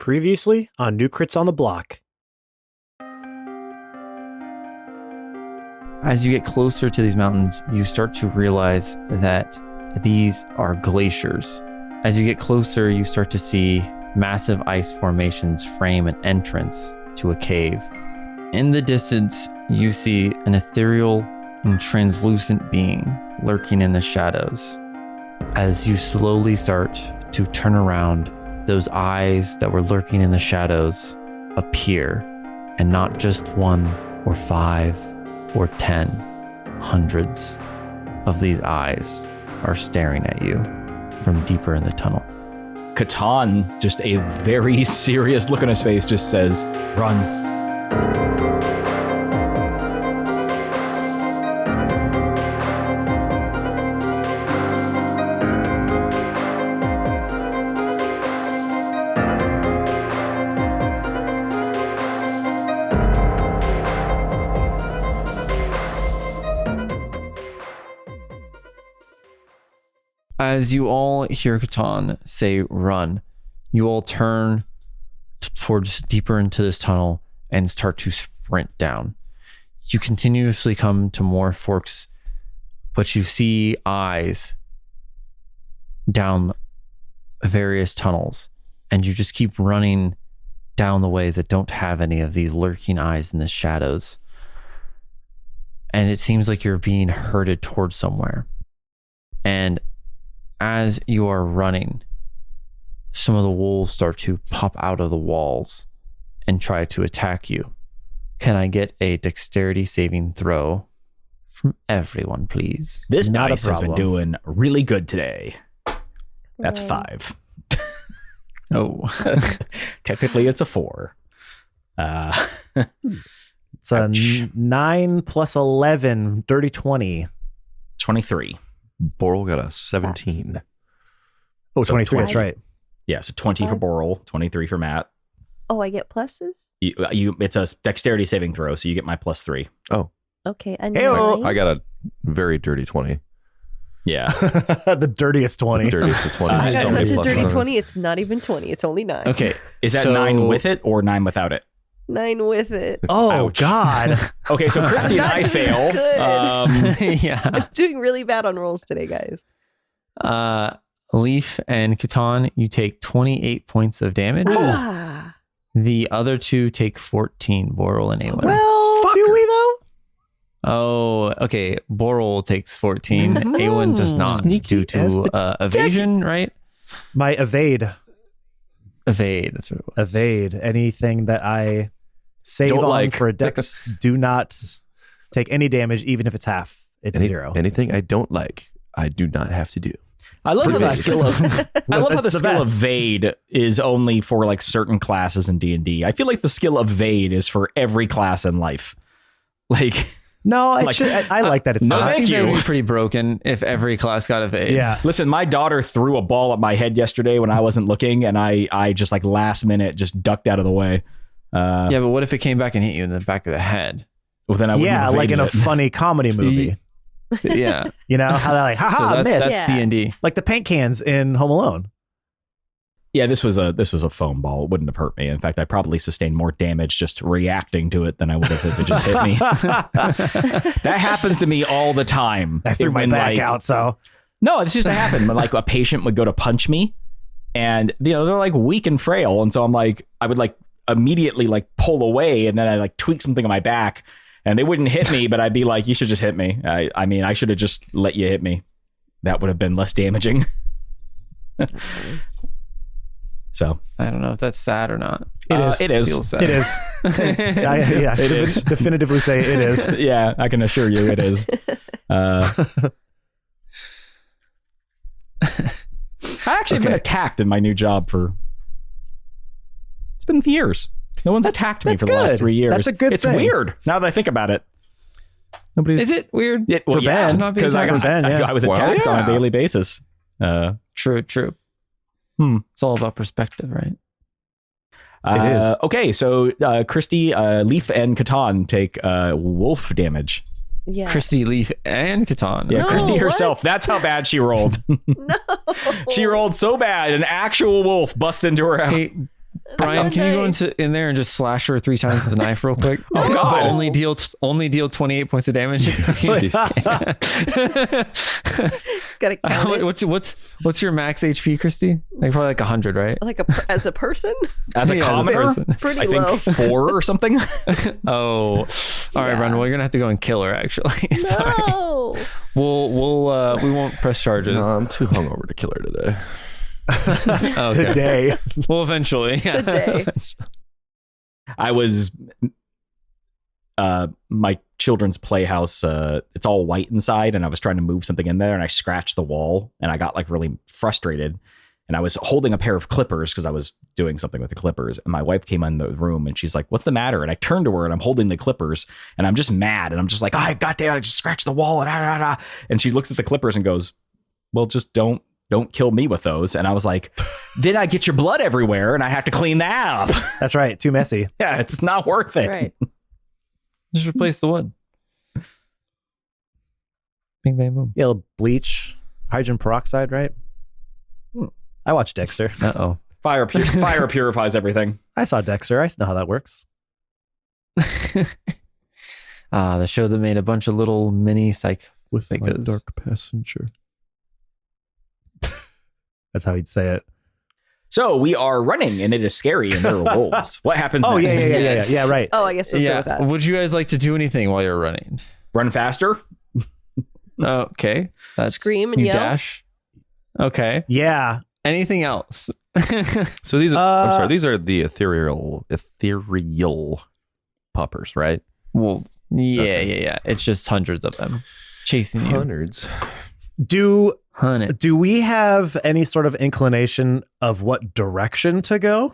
Previously on New Crits on the Block. As you get closer to these mountains, you start to realize that these are glaciers. As you get closer, you start to see massive ice formations frame an entrance to a cave. In the distance, you see an ethereal and translucent being lurking in the shadows. As you slowly start to turn around, those eyes that were lurking in the shadows appear, and not just 1 or 5 or 10, hundreds of these eyes are staring at you from deeper in the tunnel. KATON, just a very serious look on his face, just says, "Run." As you all hear KATON say run, you all turn towards deeper into this tunnel and start to sprint down. You continuously come to more forks, but you see eyes down various tunnels, and you just keep running down the ways that don't have any of these lurking eyes in the shadows. And it seems like you're being herded towards somewhere. And as you are running, some of the wolves start to pop out of the walls and try to attack you. Can I get a dexterity saving throw from everyone, please? This dice has been doing really good today. That's 5. Oh. Technically, it's a 4. It's a 9 plus 11, dirty 20. 23. Boral got a 17. Oh, 23, that's right. Yeah, so 20 for Boral, 23 for Matt. Oh, I get pluses? It's a dexterity saving throw, so you get my +3. Oh. Okay, I got a very dirty 20. Yeah. The dirtiest 20. The dirtiest of 20. I got So such many a dirty pluses. 20, it's not even 20, it's only 9. Okay, is that So- 9 with it or 9 without it? 9 with it. Oh, Ouch. God. Okay, so Christy and I'm I not doing fail. good. Yeah. I'm doing really bad on rolls today, guys. Leaf and KATON, you take 28 points of damage. Ah. The other two take 14, Boral and Aelin. Well, do we though? Oh, okay. Boral takes 14. Mhm. Aelin does not Sneaky due as to the evasion, right? My evade. Evade, that's what it was. Evade. Anything that I save Don't on like. for a dex, do not take any damage, even if it's half. It's 0. Anything I don't like, I do not have to do. I love how the Pretty skill of I love how the That's the skill of best. evade is only for like certain classes in D&D. I feel like the skill of evade is for every class in life. Like, No, Like, I like that it's no, not. I thank think that would you. be pretty broken if every class got evade. Yeah. listen, my daughter threw a ball at my head yesterday when I wasn't looking, and I just like last minute just ducked out of the way. Yeah, but what if it came back and hit you in the back of the head? Well, then I wouldn't Yeah, have like in a evaded it. funny comedy movie. Yeah. You know, how they're like, So haha, missed. that's Yeah. D&D. Like the paint cans in Home Alone. Yeah, this was a foam ball. It wouldn't have hurt me. In fact, I probably sustained more damage just reacting to it than I would have if it just hit me. That happens to me all the time. I threw my When, back like- out, so. No, it's just happened when like a patient would go to punch me, and you know they're like weak and frail, and so I would like immediately like pull away, and then I like tweak something on my back, and they wouldn't hit me, but I'd be like, you should just hit me. I mean, I should have just let you hit me. That would have been less damaging. So I don't know if that's sad or not. It is. It is. Feels sad. It is. Yeah, It is. definitively say it is. Yeah, I can assure you it is. I actually have been attacked in my new job for. It's been years. No one's attacked me that's for the last good. 3 years. That's a good It's thing. weird now that I think about it. Nobody's. Is it weird? Well, For yeah, Ben. Not being because I, attacked? For Ben, yeah. I was Well, attacked on yeah. a daily basis. True. Hmm. It's all about perspective, right? It is. Okay, so Christy, Leaf, and KATON take wolf damage. Yeah. Christy, Leaf, and KATON. Yeah, No, Christy what? herself. That's how bad she rolled. No. She rolled so bad, an actual wolf bust into her house. Hey, Brian, can you go in there and just slash her 3 times with a knife real quick? Oh, God. But only deal 28 points of damage. It's got to count it. What's your max HP, Christy? Like probably like 100, right? Like as a person? As a Yeah, as a commoner, person. Pretty I think low. 4 or something. Oh, all right, Ron. Well, you're gonna have to go and kill her. Actually, sorry. No. We won't press charges. No, I'm too hungover to kill her today. Okay. Today. Well, eventually. Yeah. Today. I was my children's playhouse, it's all white inside, and I was trying to move something in there, and I scratched the wall, and I got like really frustrated, and I was holding a pair of clippers because I was doing something with the clippers, and my wife came in the room, and she's like, "What's the matter?" And I turned to her, and I'm holding the clippers, and I'm just mad, and I'm just like, "Oh, goddamn, I just scratched the wall," and she looks at the clippers and goes, "Well, just don't kill me with those." And I was like, then I get your blood everywhere, and I have to clean that up. That's right. Too messy. Yeah, it's not worth it. Right. Just replace the wood. Bing, bang, boom. Yeah, bleach, hydrogen peroxide, right? I watched Dexter. Uh-oh. Fire purifies everything. I saw Dexter. I know how that works. The show that made a bunch of little mini With my psychos. dark passenger. That's how he'd say it. So we are running, and it is scary, and there are wolves. What happens Oh, next? yeah, right. Oh, I guess we'll go with Yeah. that. Would you guys like to do anything while you're running? Run faster? Okay. That's Scream and you yell? dash. Okay. Yeah. Anything else? So these are, I'm Uh, sorry, these are the ethereal poppers, right? Well, yeah, Okay. yeah. It's just hundreds of them chasing you. Hundreds. Do Hundreds. we have any sort of inclination of what direction to go?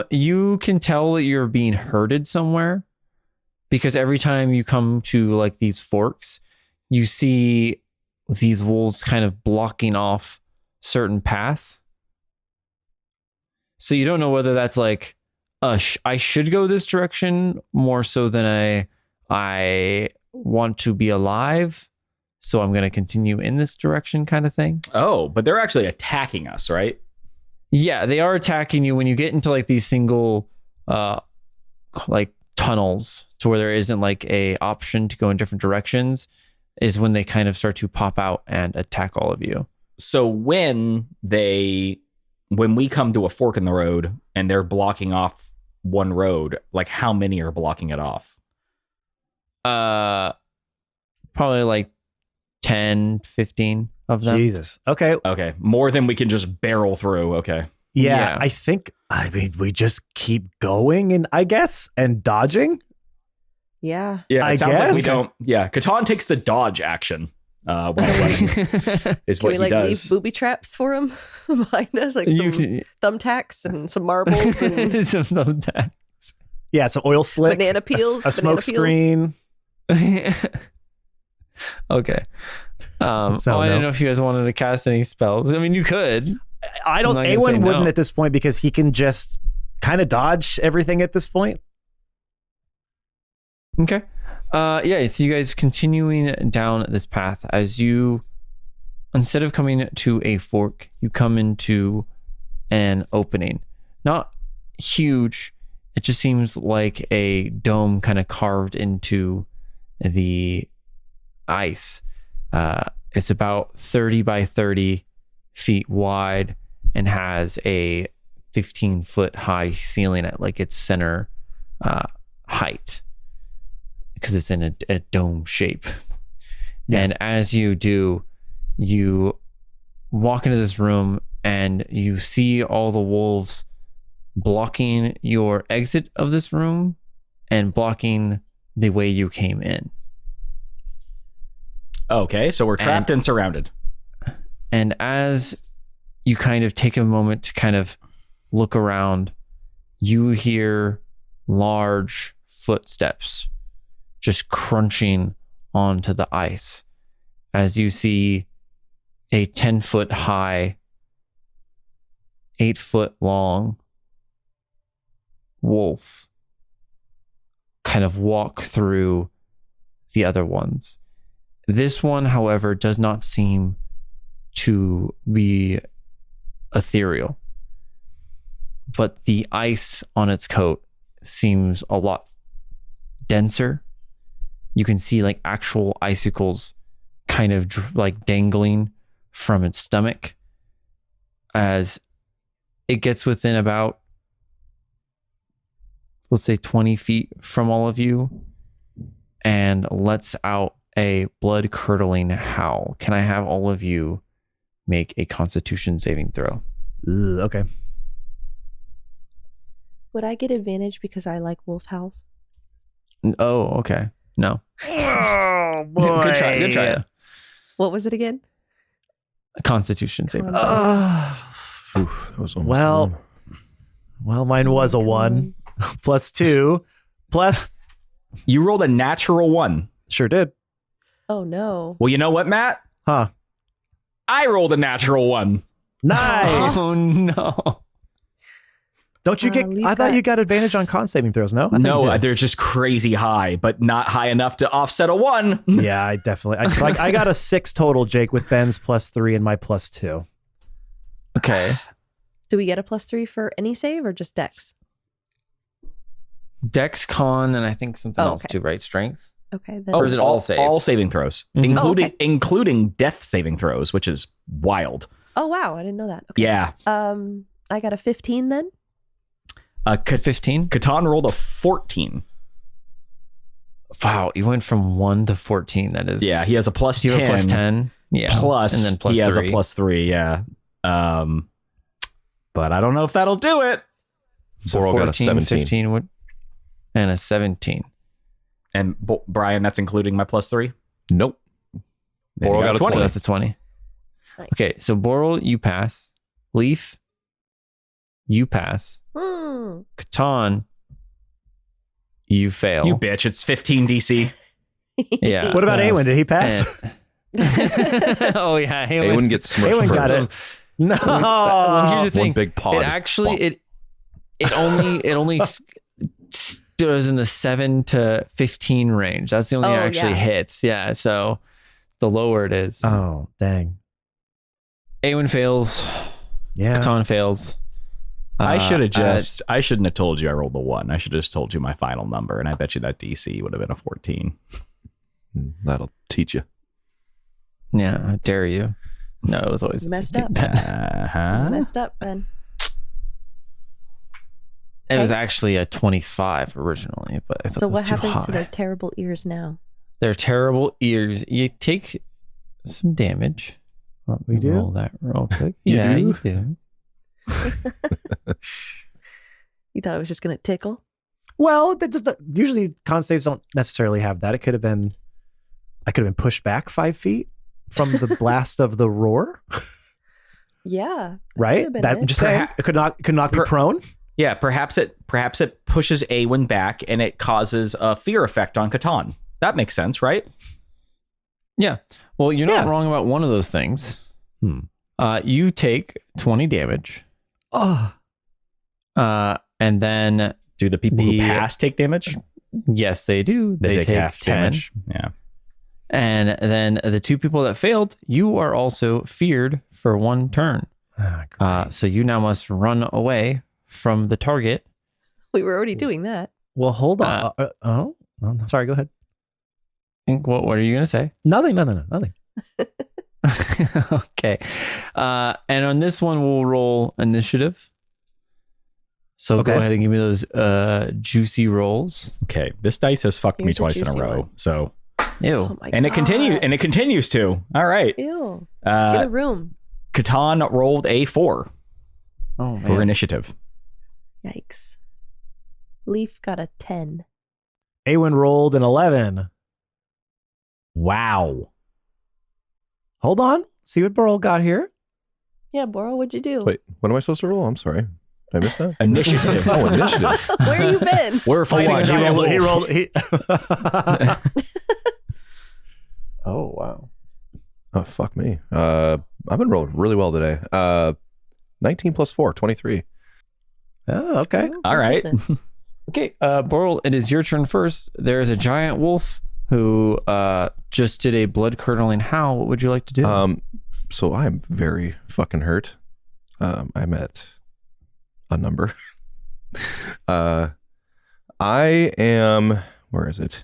You can tell that you're being herded somewhere because every time you come to like these forks, you see these wolves kind of blocking off certain paths. So you don't know whether that's like, I should go this direction more so than I want to be alive. So I'm going to continue in this direction kind of thing. Oh, but they're actually attacking us, right? Yeah, they are attacking you when you get into like these single like tunnels to where there isn't like a option to go in different directions is when they kind of start to pop out and attack all of you. So when we come to a fork in the road and they're blocking off one road, like how many are blocking it off? Probably like 10, 15 of them. Jesus. Okay. Okay, more than we can just barrel through. Okay. Yeah, Yeah. I think, we just keep going and dodging. Yeah. Yeah, it I sounds like we guess. don't. Yeah, KATON takes the dodge action. While running is Can what we he like does. leave booby traps for him behind us? Like You some can thumbtacks and some marbles and some thumbtacks. Yeah, so oil slick, Banana peels, a smoke banana peels. screen. Okay. So, I didn't no. know if you guys wanted to cast any spells. I mean, you could. I don't. I'm not gonna say Awen wouldn't no. at this point because he can just kind of dodge everything at this point. Okay. Yeah, so you guys continuing down this path as you, instead of coming to a fork, you come into an opening. Not huge. It just seems like a dome kind of carved into the ice. It's about 30 by 30 feet wide and has a 15-foot high ceiling at like its center height because it's in a dome shape. Yes. And as you do, you walk into this room and you see all the wolves blocking your exit of this room and blocking the way you came in. Okay, so we're trapped and surrounded. And as you kind of take a moment to kind of look around, you hear large footsteps just crunching onto the ice as you see a 10-foot high, 8-foot long wolf kind of walk through the other ones. This one, however, does not seem to be ethereal. but the ice on its coat seems a lot denser. You can see like actual icicles kind of like dangling from its stomach as it gets within about, let's say, 20 feet from all of you and lets out a blood-curdling howl. Can I have all of you make a Constitution saving throw? Okay. Would I get advantage because I like wolf howls? Oh, okay. No. Oh Good try. Good try. Though. What was it again? A Constitution saving throw. Oof, that was almost Well, a one. well, mine was a Come 1 plus 2 plus. You rolled a natural 1. Sure did. Oh no. Well, you know what, Matt? Huh. I rolled a natural 1. Nice. Oh no. Don't you get? leave I thought that- you got advantage on con saving throws. No. I thought you No, did. they're just crazy high, but not high enough to offset a 1. Yeah, I definitely. I got a 6 total, Jake, with Ben's +3 and my +2. Okay. Do we get a +3 for any save or just dex? Dex, con, and I think something Oh, else okay. too, right? Strength? Okay. Then Or is it all saves? All saving throws, Mhm. including Oh, okay. including death saving throws, which is wild. Oh wow, I didn't know that. Okay. Yeah. I got a 15 then. 15? Katan rolled a 14. Wow, you went from 1 to 14. That is. Yeah, he has a plus You 10. have a plus 10. Yeah. Plus, and then plus he has 3. a +3. Yeah. But I don't know if that'll do it. So Boral got a 14, 17. 15, and a 17. And Brian, that's including my +3. Nope. Then you Boral got a 20. So that's a 20. Nice. Okay, so Boral, you pass. Leaf, you pass. Hmm. Katan, you fail. You bitch! It's 15 DC. Yeah. What about Awen? Did he pass? Oh yeah, Awen gets smushed Awen first. got it. No. Well, here's the thing. One big pause. It actually it only was in the 7 to 15 range. That's the only Oh, actually yeah. hits. Yeah, so the lower it is. Oh, dang. Awen fails. Yeah. Katan fails. I shouldn't have told you I rolled a 1. I should have just told you my final number, and I bet you that DC would have been a 14. That'll teach you. Yeah, how dare you? No, it was always a Messed 15. up. Uh-huh. Messed up, man. It was actually a 25 originally, but I thought So it was what too happens to high. their terrible ears now? Their terrible ears. You take some damage. Let me We do? roll that real quick. You Yeah, do? you do. You thought it was just gonna tickle? Well, usually con saves don't necessarily have that. I could have been pushed back 5 feet from the blast of the roar, Yeah. right? could've been That it. I'm just saying it could not be prone. Yeah, perhaps it pushes Awen back, and it causes a fear effect on Katan. That makes sense, right? Yeah. Well, you're not Yeah. wrong about one of those things. You take 20 damage. Oh, And then, Do the people who The- pass take damage? yes, they do. They take half 10. damage. Yeah. And then the 2 people that failed, you are also feared for 1 turn. So you now must run away from the target. We were already doing that. well, hold on. Oh, sorry. Go ahead. And what are you going to say? Nothing. Okay. And on this one, we'll roll initiative. So Okay. go ahead and give me those juicy rolls. Okay. This dice has fucked me Here's a twice in a juicy row. one. So, Ew. Oh my and it continues, God. and it continues to. All right. Ew. Get a room. Katan rolled a 4 Oh, for man. initiative. Yikes. Leaf got a 10. Awen rolled an 11. Wow. Hold on. See what Burl got here. Yeah, Boro, what'd you do? Wait, what am I supposed to roll? I'm sorry. Did I miss that? Initiative. Oh, initiative. Where you been? We're fighting a giant wolf. He rolled. Oh, wow. Oh, fuck me. I've been rolling really well today. 19 plus 4, 23. Oh, okay. Oh, All my right. goodness. Okay, Boral, it is your turn first. There is a giant wolf who just did a blood-curdling howl. What would you like to do? So I'm very fucking hurt. I'm at a number. I am, where is it?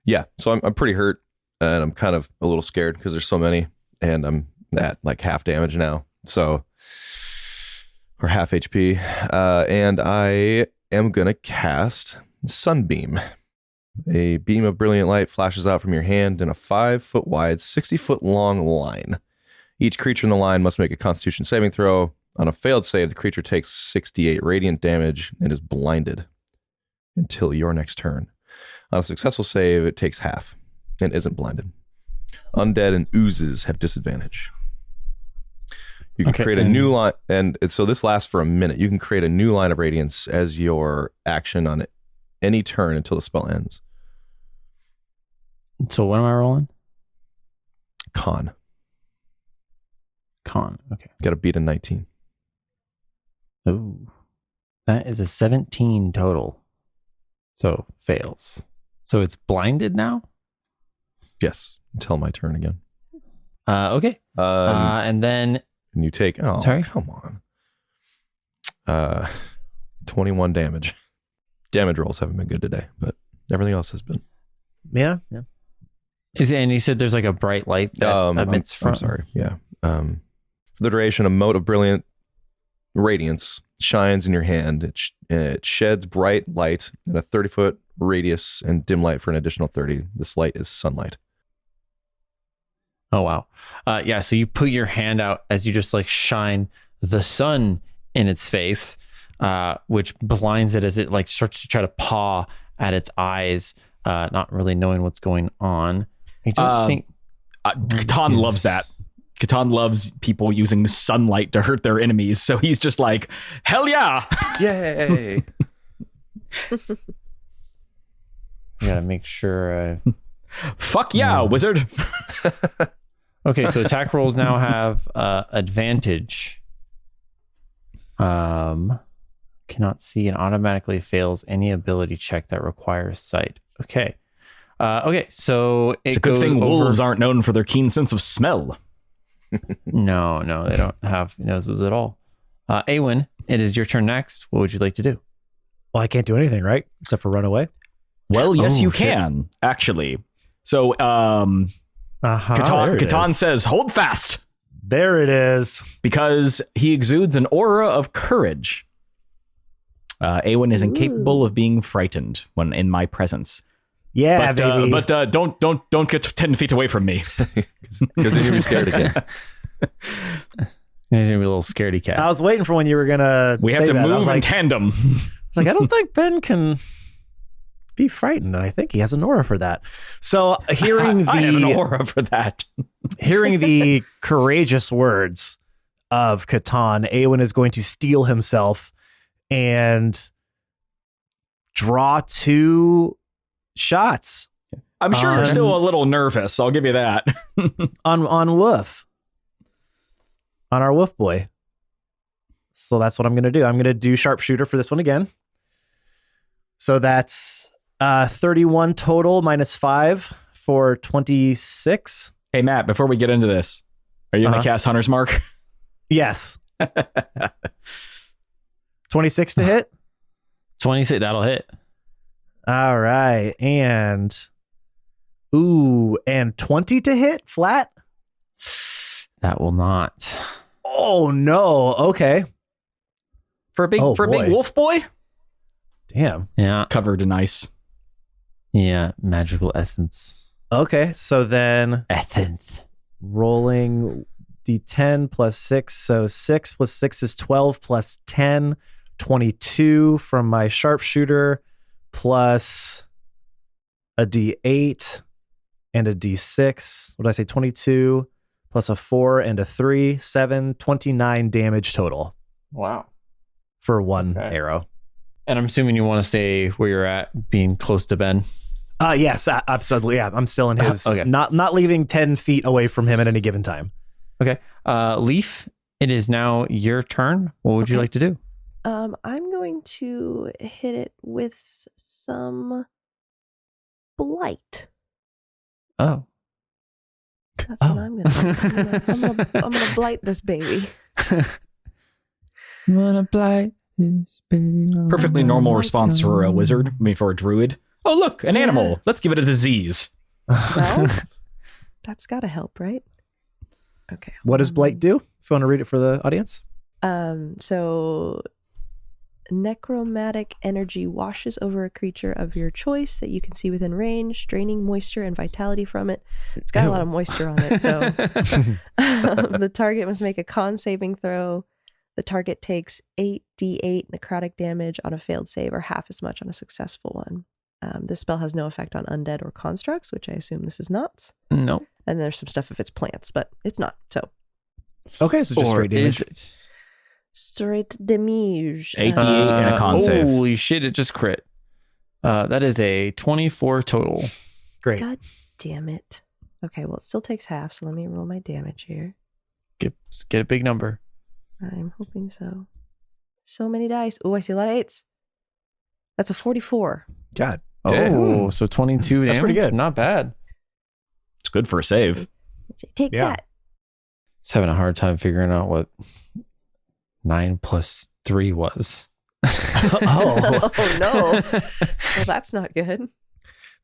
Yeah, so I'm pretty hurt, and I'm kind of a little scared because there's so many, and I'm at like half damage now, so, or half HP, and I am gonna cast Sunbeam. A beam of brilliant light flashes out from your hand in a 5-foot wide, 60-foot long line. Each creature in the line must make a Constitution saving throw. On a failed save, the creature takes 68 radiant damage and is blinded until your next turn. On a successful save, it takes half and isn't blinded. Undead and oozes have disadvantage. You can create a new line, and so this lasts for a minute. You can create a new line of radiance as your action on any turn until the spell ends. So what am I rolling? Con. Okay. Got to beat a 19. Ooh. That is a 17 total. So fails. So it's blinded now? Yes, until my turn again. Okay. And then... And you take... Oh, sorry? Come on. 21 damage. Damage rolls haven't been good today, but everything else has been. Yeah. And you said there's like a bright light that emits from... I'm sorry, yeah. For the duration, a mote of brilliant radiance shines in your hand. It sheds bright light in a 30-foot radius and dim light for an additional 30. This light is sunlight. Oh, wow. Yeah, so you put your hand out as you just like shine the sun in its face, which blinds it as it like starts to try to paw at its eyes, not really knowing what's going on. I don't think... KATON loves that. KATON loves people using sunlight to hurt their enemies, so he's just like, hell yeah! Yay! I gotta make sure... Fuck yeah, wizard! Okay, so attack rolls now have advantage. Cannot see and automatically fails any ability check that requires sight. Okay. Okay, so it's a good thing wolves aren't known for their keen sense of smell. No, they don't have noses at all. Awen, it is your turn next. What would you like to do? Well, I can't do anything, right? Except for run away. Well, yes, you can, actually. So, KATON says, hold fast. There it is. Because he exudes an aura of courage. Awen is incapable of being frightened when in my presence. Yeah, baby. But don't get 10 feet away from me. Because then you'll be scared again. He's gonna be a little scaredy cat. I was waiting for when you were gonna. We have to move in tandem. It's like I don't think Ben can be frightened, and I think he has an aura for that. So hearing I have an aura for that. Hearing the courageous words of KATON, Awen is going to steel himself and draw 2 shots. I'm sure you're still a little nervous. I'll give you that. on Wolf. On our Wolf boy. So that's what I'm going to do. I'm going to do sharpshooter for this one again. So that's 31 total minus 5 for 26. Hey, Matt, before we get into this, are you going to cast Hunter's Mark? Yes. 26 to hit? 26, that'll hit. All right. And 20 to hit flat? That will not. Oh no. Okay. For a big wolf boy? Damn. Yeah. Covered in ice. Yeah, magical essence. Okay, so then Essence. Rolling d10 plus 6, so 6 plus 6 is 12 plus 10, 22 from my sharpshooter plus a d8 and a d6. What did I say? 22 plus a 4 and a 3, 7, 29 damage total. Wow. For one arrow. And I'm assuming you want to stay where you're at, being close to Ben. Yes, absolutely. Yeah, I'm still in his, not leaving 10 feet away from him at any given time. Okay. Leaf, it is now your turn. What would you like to do? I'm going to hit it with some blight. Oh. That's what I'm going to do. I'm gonna blight this baby. Wanna blight this baby on Perfectly my normal response for a wizard. I mean, for a druid. Oh, look, an Yeah. animal. Let's give it a disease. Well, that's got to help, right? Okay. What does hold Blight on. do? If you want to read it for the audience. So necromantic energy washes over a creature of your choice that you can see within range, draining moisture and vitality from it. It's got a lot of moisture on it, so the target must make a con saving throw. The target takes 8d8 necrotic damage on a failed save, or half as much on a successful one. This spell has no effect on undead or constructs, which I assume this is not. No. And there's some stuff if it's plants, but it's not. So Okay, so just Or straight damage. is it? straight damage. 8d8 and a con save. Holy shit, it just crit. That is a 24 total. Great. God damn it. Okay, well, it still takes half, so let me roll my damage here. Get a big number. I'm hoping so. So many dice. Oh, I see a lot of 8s. That's a 44. God damn. Oh, so 22 damage. That's pretty good. Not bad. It's good for a save. Take Yeah. that. It's having a hard time figuring out what 9 plus 3 was. Oh. Oh, no. Well, that's not good.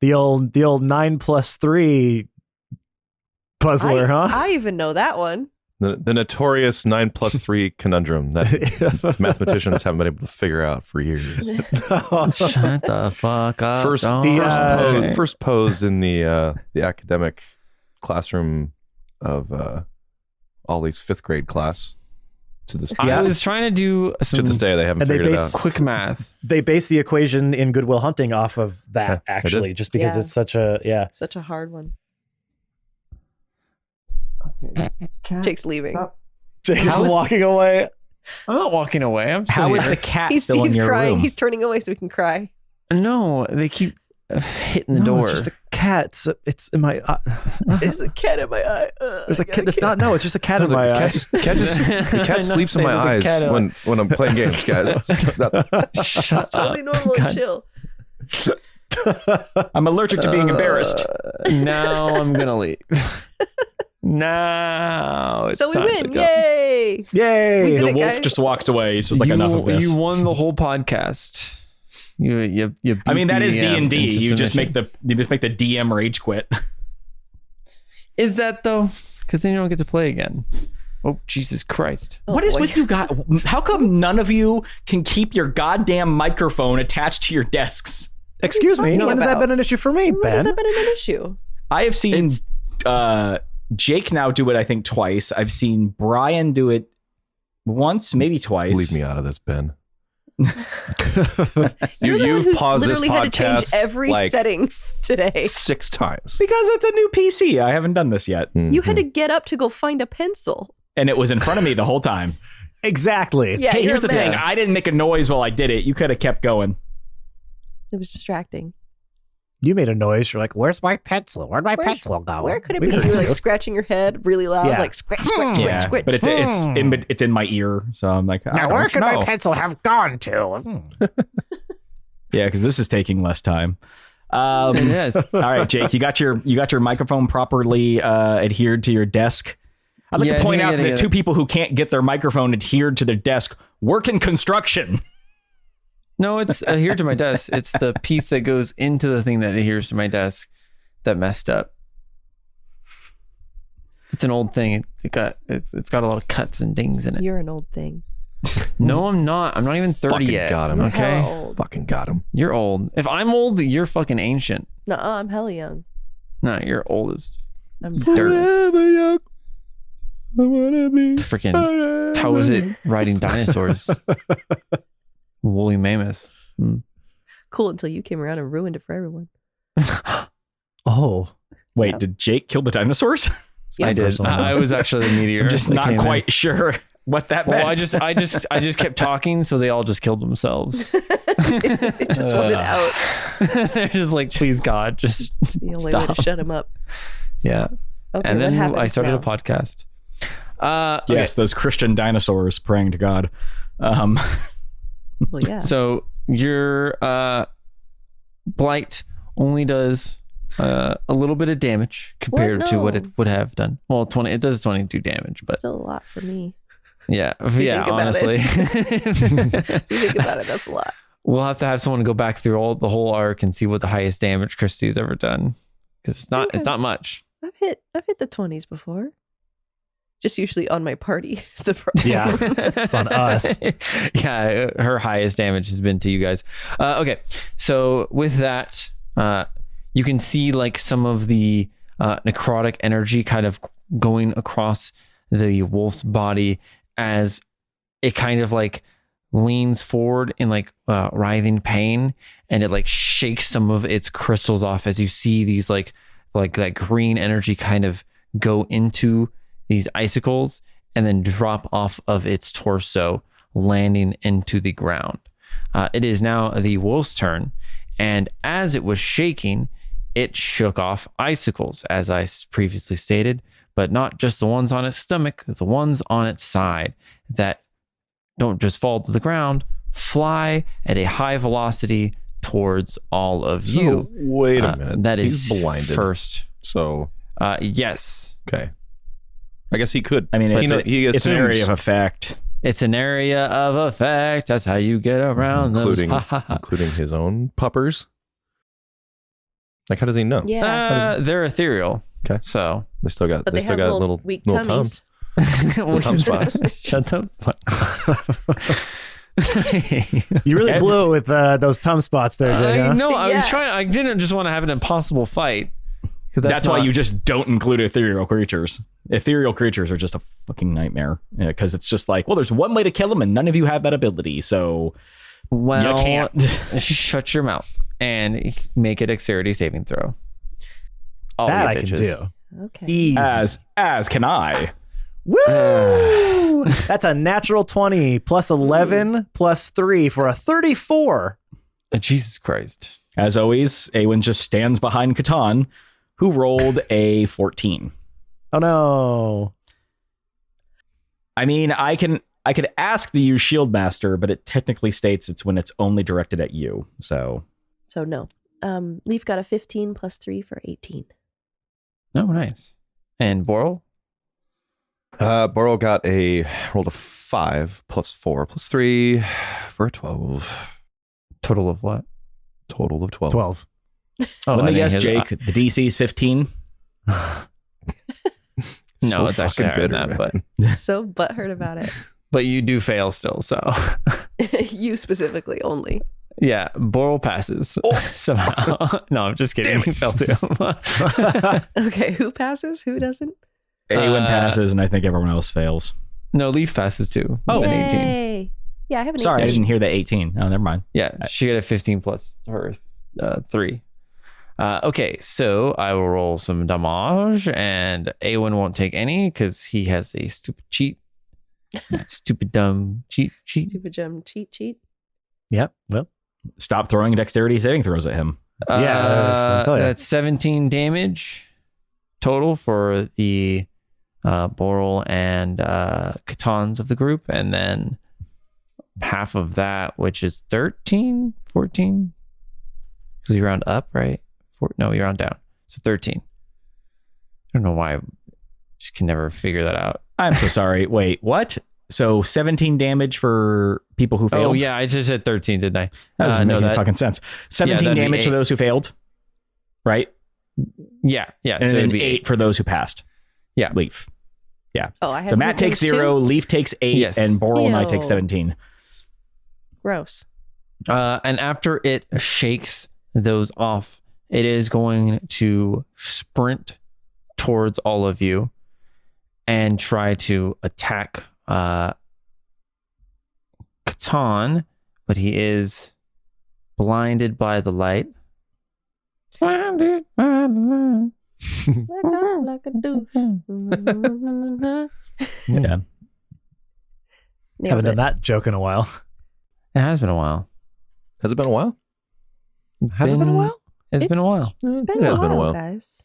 The old 9+3 puzzler, huh? I even know that one. The notorious 9+3 conundrum that mathematicians haven't been able to figure out for years. Shut the fuck up. First, Dog. first posed in the academic classroom of Ollie's 5th grade class. To this day, I was trying to do some to this day, they haven't And they figured it base- out. quick math. They base the equation in Good Will Hunting off of that, Yeah, I actually, did. just because Yeah. it's such a, yeah. Such a hard one. Jake's leaving. Jake's How is- walking away. I'm not walking away. I'm still How is here. the cat He's still in your crying. room? He's turning away so we can cry. No, they keep hitting the No, door. it's just a cat. It's in my eye. There's a cat in my eye. There's a cat. It's not, no, it's just a cat in my eye. the cat sleeps in my eyes when I'm playing games, guys. Shut Totally up. normal God. and chill. I'm allergic to being embarrassed. Now I'm gonna leave. Now it's So we time to win. go. Yay. Yay. We did The it, wolf guys. just walks away. He's just like, you, enough of this. You won the whole podcast. You I mean, that is beat DM D&D. into You just make submission. the DM rage quit. Is that though? Because then you don't get to play again. Oh Jesus Christ! Oh, What is boy. with you guys? How come none of you can keep your goddamn microphone attached to your desks? Excuse me. talking When has that about? been an issue for me, When Ben? has that been an issue? I have seen It's- Jake now do it, I think, twice. I've seen Brian do it once, maybe twice. Leave me out of this, Ben. You're the one You've who's paused this literally had to change podcast every like setting today. 6 times. Because it's a new PC. I haven't done this yet. You had Mhm. to get up to go find a pencil. And it was in front of me the whole time. Exactly. Yeah, Hey, you're here's a the thing. mess. I didn't make a noise while I did it. You could have kept going. It was distracting. You made a noise. You're like, where's my pencil? Where'd my Where's- pencil go? Where could it We be? heard You were like you. scratching your head really loud, Yeah. like scratch, scratch, scratch, Yeah, scratch. but it's in my ear, so I'm like, I Where don't could know. my pencil have gone to? Yeah, because this is taking less time. It is. All right, Jake, you got your microphone properly adhered to your desk. I'd like Yeah, to point yeah, out yeah, that yeah. 2 people who can't get their microphone adhered to their desk work in construction. No, it's adhered to my desk. It's the piece that goes into the thing that adheres to my desk that messed up. It's an old thing. It's got a lot of cuts and dings in it. You're an old thing. No, I'm not. I'm not even 30 Fucking yet. got him. You're Okay, hella old. Fucking got him. you're old. If I'm old, you're fucking ancient. Nuh-uh, I'm hella young. No, you're old as I'm dirt. young. I wanna be. Freaking. How was it riding dinosaurs? Woolly mammoths. cool until you came around and ruined it for everyone. Oh. Wait, Yeah. did Jake kill the dinosaurs? I did. personal. I was actually the meteor. I'm just that not came in. quite sure what that Well, meant. I just kept talking, so they all just killed themselves. It just wanted out. They're just like, please God, just The only way stop. to shut him up. Yeah. Okay, And what then happens I started now? a podcast. Yes, those Christian dinosaurs praying to God. Well, yeah. So your blight only does a little bit of damage compared to what it No. would have done. Well, 20. It does 22 damage, but Still a lot for me. Yeah, you yeah. think about Honestly, If you think about it, that's a lot. we'll have to have someone go back through the whole arc and see what the highest damage Christy's ever done, because it's not much. I've hit the 20s before. Just usually on my party is the problem. Yeah, it's on us. Yeah, her highest damage has been to you guys. Okay, so with that, you can see like some of the necrotic energy kind of going across the wolf's body as it kind of like leans forward in like writhing pain, and it like shakes some of its crystals off as you see these like that green energy kind of go into these icicles and then drop off of its torso, landing into the ground. It is now the wolf's turn, and as it was shaking, it shook off icicles, as I previously stated, but not just the ones on its stomach, the ones on its side that don't just fall to the ground, fly at a high velocity towards all of you. Wait a minute. That is He's blinded. first. So Yes. okay. I guess he could. I mean, but it's he an assumes, area of effect. It's an area of effect. That's how you get around including those. including his own puppers. Like, how does he know? Yeah. They're ethereal. Okay. So They still got But they have little weak little tummies. Little tum spots. Shut up. You really blew it with those tum spots there, Jay. Huh? No, I was Yeah. trying. I didn't just want to have an impossible fight. 'Cause That's why not- you just don't include ethereal creatures. Ethereal creatures are just a fucking nightmare because it's just like, well, there's one way to kill them, and none of you have that ability, so Well, you can't. shut your mouth and make a dexterity saving throw. All That you I can bitches. do. Okay. Easy. as can I. Woo! That's a natural 20 plus 11 plus 3 for a 34. Jesus Christ. As always, Awen just stands behind KATON, who rolled a 14. Oh no. I mean, I could ask the use shield master, but it technically states it's when it's only directed at you. So No. Leaf got a 15 plus 3 for 18. Oh, nice. And Boral? Burrow rolled a 5 plus 4 plus 3 for a 12. Total of what? Total of 12. 12. Oh, let I me guess, didn't hear Jake, the DC is 15. No, So it's actually fucking higher than that, man. So butthurt about it. but you do fail still, so You specifically only. yeah, Boral passes somehow. No, I'm just kidding. He fell too. Okay, who passes? Who doesn't? Awen passes, and I think everyone else fails. No, Leaf passes too. Oh. With an 18. Yay. Yeah, I have an Sorry, I 18. didn't hear the 18. Oh, never mind. Yeah, she got a 15 plus her 3. Okay, so I will roll some damage, and Awen won't take any because he has a stupid cheat. Stupid dumb cheat. Stupid gem cheat. Yep. Well, Stop throwing dexterity saving throws at him. I'll tell ya. That's 17 damage total for the Boral and Katons of the group, and then half of that, which is 13, 14. Because you round up, right? No, you round down. So 13. I don't know why. I just can never figure that out. I'm so sorry. Wait, what? So 17 damage for people who failed? Oh, yeah. I just said 13, didn't I? That doesn't no, make fucking sense. 17 that'd be damage for 8. those who failed, right? Yeah. And So then it'd be 8 for those who passed. Yeah. Leaf. Oh, I have So Matt takes 0, Leaf takes 8, Yes. and Boral and I take Ew. 17. Gross. And after it shakes those off, it is going to sprint towards all of you and try to attack Katon, but he is blinded by the light. Blinded by the Like a do. Yeah. haven't done that joke in a while. light. It has been a while. Has it been a while? Has it been a while? It's been a while. Been It has been a while. guys.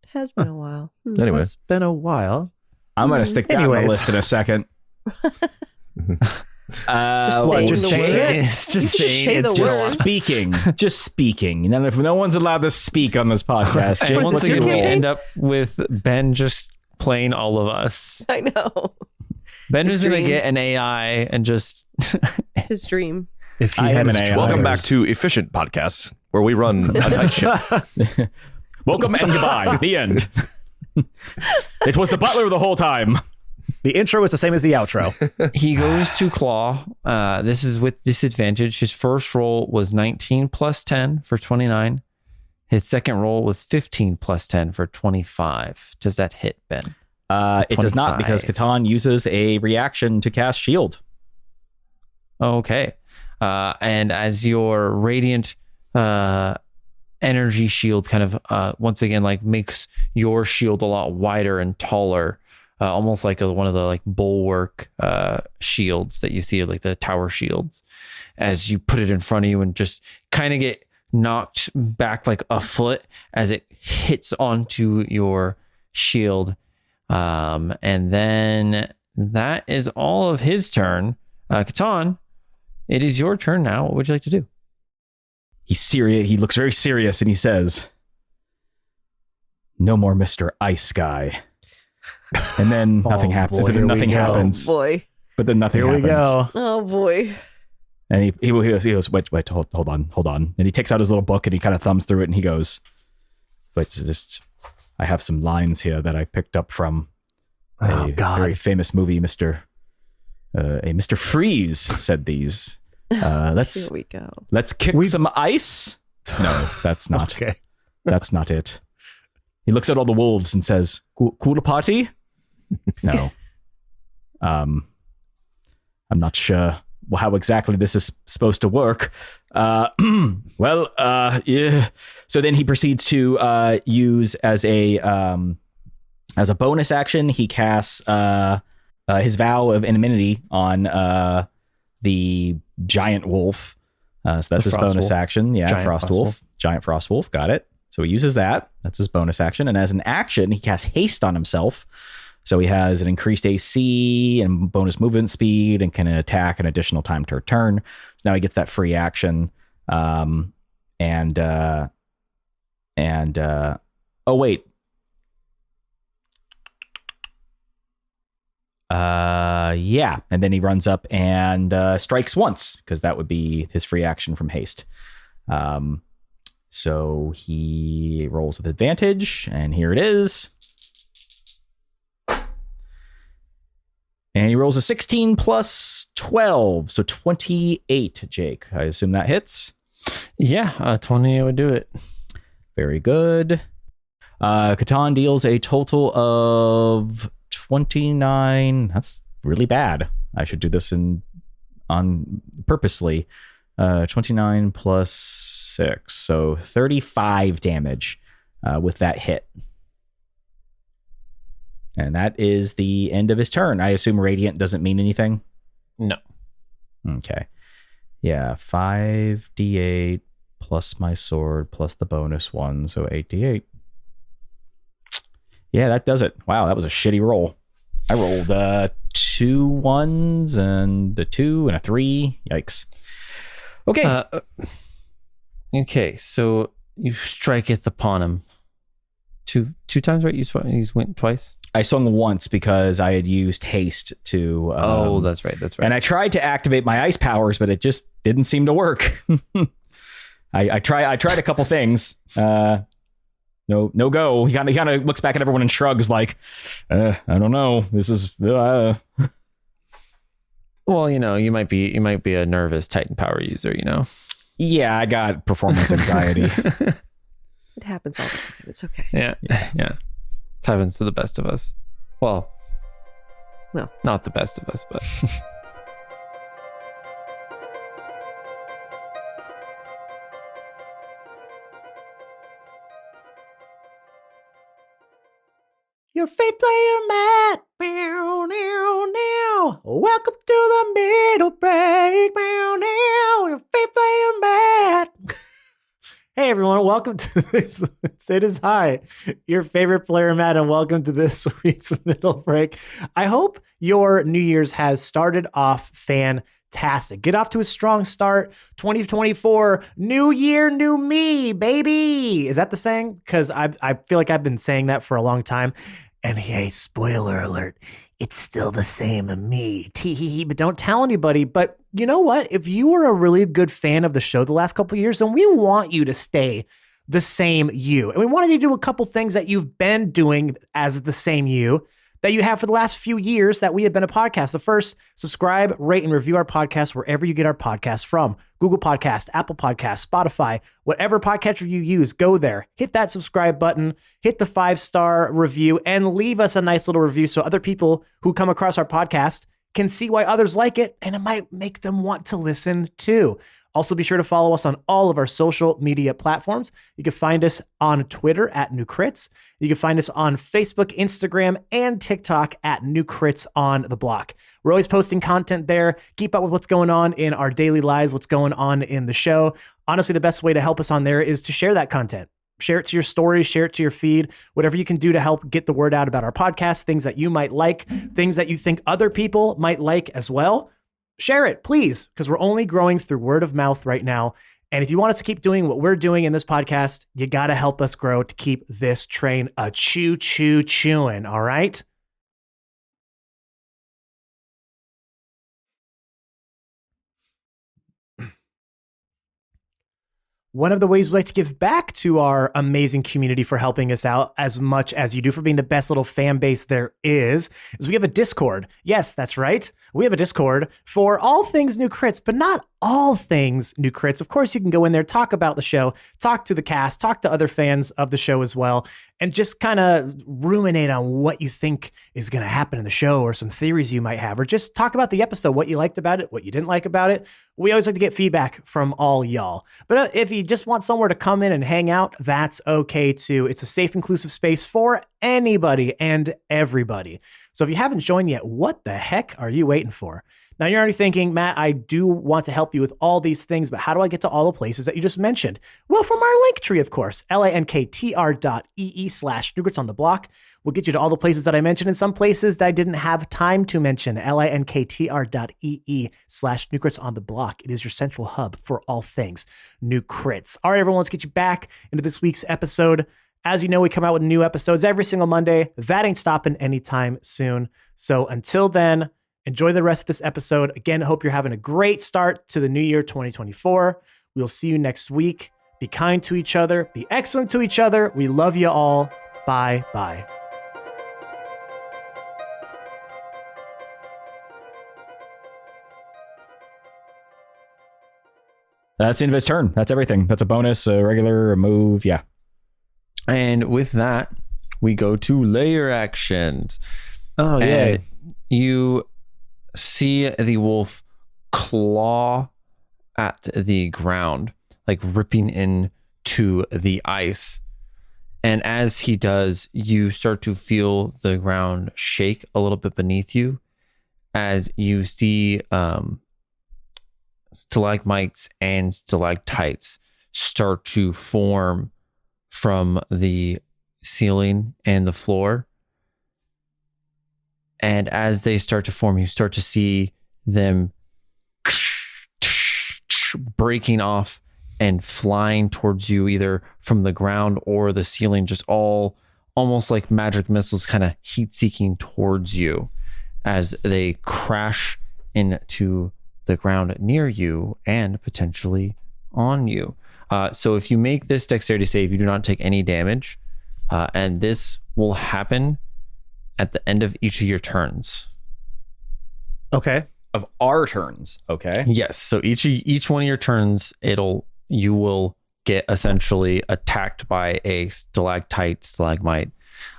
It has been a while. Anyway, It's been a while. I'm going to stick that on the Anyways. list in a second. saying just the saying words. it? It's You just just saying say it's the just words. Just speaking. And then if no one's allowed to speak on this podcast, And Jake, Was once what's this your again, your we roll? campaign? end up with Ben just playing all of us. I know. Ben His is going to dream. get an AI and just. It's his dream. If he I had am his an AI. druthers. Welcome back to Efficient Podcast, where we run a tight ship. Welcome and goodbye. The end. It was the butler the whole time. The intro is the same as the outro. He goes to claw. This is with disadvantage. His first roll was 19 plus 10 for 29. His second roll was 15 plus 10 for 25. Does that hit, Ben? It does not, 25. because KATON uses a reaction to cast shield. Okay. And as your radiant energy shield kind of once again like makes your shield a lot wider and taller, almost like one of the like bulwark shields that you see, like the tower shields, as you put it in front of you and just kind of get knocked back like a foot as it hits onto your shield. And then that is all of his turn. KATON, it is your turn now. What would you like to do? He's serious. He looks very serious, and he says, "No more Mr. Ice Guy." And then nothing happens. boy, But then here we nothing go. happens. Boy. But then nothing Here we happens. go. Oh boy. And he goes, wait, hold on. And he takes out his little book and he kind of thumbs through it and he goes, "But just, I have some lines here that I picked up from Oh, a God. very famous movie, Mr. Freeze said these. Here Let's we go. kick some ice." No, that's not. Okay. That's not it. He looks at all the wolves and says, "Cool party?" No. I'm not sure how exactly this is supposed to work. Yeah. So then he proceeds to use as a bonus action, he casts his vow of anonymity on the giant wolf. So that's his Frost bonus wolf. action. Yeah, Giant Frost Frost wolf. wolf. Giant Frost wolf. Got it. So he uses that. That's his bonus action. And as an action, he casts haste on himself. So he has an increased AC and bonus movement speed and can attack an additional time per turn. So now he gets that free action. Oh wait. Yeah. And then he runs up and strikes once, because that would be his free action from haste. So he rolls with advantage, and here it is. And he rolls a 16 plus 12, so 28, Jake. I assume that hits. Yeah, 20 would do it. Very good. KATON deals a total of 29. That's really bad. I should do this on purposely. 29 plus 6, so 35 damage with that hit. And that is the end of his turn. I assume Radiant doesn't mean anything? No. Okay. Yeah, 5d8 plus my sword plus the bonus one, so 8d8. Yeah, that does it. Wow, that was a shitty roll. I rolled 2 1s and a 2 and a 3. Yikes. Okay. Okay, so you striketh upon him. Two times, right? You went twice? I swung once because I had used haste to... That's right. And I tried to activate my ice powers, but it just didn't seem to work. I tried a couple things. No go. He kind of looks back at everyone and shrugs like, I don't know. This is... Well, you might be a nervous Titan power user, Yeah, I got performance anxiety. It happens all the time. It's okay. Yeah. It happens to the best of us. Well, not the best of us, but... Your faith player, Matt. Meow, meow, meow. Welcome to the middle break. Meow, meow. Your faith player, Matt. Hey, everyone. Welcome to this. It is hi, your favorite player, Matt, and welcome to this week's middle break. I hope your New Year's has started off fantastic. Get off to a strong start. 2024, new year, new me, baby. Is that the saying? Because I feel like I've been saying that for a long time. And hey, spoiler alert, it's still the same me. Tee-hee-hee, but don't tell anybody. But you know what? If you were a really good fan of the show the last couple of years, then we want you to stay the same you. And we wanted you to do a couple things that you've been doing as the same you that you have for the last few years that we have been a podcast. The first, subscribe, rate, and review our podcast wherever you get our podcasts from. Google Podcast, Apple Podcast, Spotify, whatever podcatcher you use, go there. Hit that subscribe button, hit the 5-star review, and leave us a nice little review so other people who come across our podcast can see why others like it, and it might make them want to listen too. Also, be sure to follow us on all of our social media platforms. You can find us on Twitter at New Crits. You can find us on Facebook, Instagram, and TikTok at New Crits on the Block. We're always posting content there. Keep up with what's going on in our daily lives, what's going on in the show. Honestly, the best way to help us on there is to share that content. Share it to your stories, share it to your feed, whatever you can do to help get the word out about our podcast, things that you might like, things that you think other people might like as well. Share it, please, because we're only growing through word of mouth right now. And if you want us to keep doing what we're doing in this podcast, you got to help us grow to keep this train a chewing, all right? One of the ways we like to give back to our amazing community for helping us out as much as you do, for being the best little fan base there is we have a Discord. Yes, that's right. We have a Discord for all things New Crits, but not all things New Crits. Of course, you can go in there, talk about the show, talk to the cast, talk to other fans of the show as well, and just kind of ruminate on what you think is going to happen in the show or some theories you might have, or just talk about the episode, what you liked about it, what you didn't like about it. We always like to get feedback from all y'all. But if you just want somewhere to come in and hang out, that's okay too. It's a safe, inclusive space for anybody and everybody. So if you haven't joined yet, what the heck are you waiting for? Now you're already thinking, Matt, I do want to help you with all these things, but how do I get to all the places that you just mentioned? Well, from our link tree, of course, linktr.ee/Newgrits on the Block will get you to all the places that I mentioned, and some places that I didn't have time to mention. linktr.ee/Newgrits on the Block. It is your central hub for all things New Crits. All right, everyone, let's get you back into this week's episode. As you know, we come out with new episodes every single Monday. That ain't stopping anytime soon. So until then, enjoy the rest of this episode. Again, I hope you're having a great start to the new year 2024. We'll see you next week. Be kind to each other. Be excellent to each other. We love you all. Bye-bye. That's the end of his turn. That's everything. That's a bonus, a regular, a move. Yeah. And with that, we go to layer actions. Oh, yeah. And you see the wolf claw at the ground, like ripping into the ice. And as he does, you start to feel the ground shake a little bit beneath you as you see stalagmites and stalactites start to form from the ceiling and the floor. And as they start to form, you start to see them breaking off and flying towards you, either from the ground or the ceiling, just all almost like magic missiles, kind of heat seeking towards you as they crash into the ground near you and potentially on you. So if you make this dexterity save, you do not take any damage, and this will happen at the end of each of your turns. Okay. Of our turns. Okay. Yes. So each one of your turns, you will get essentially attacked by a stalactite, stalagmite.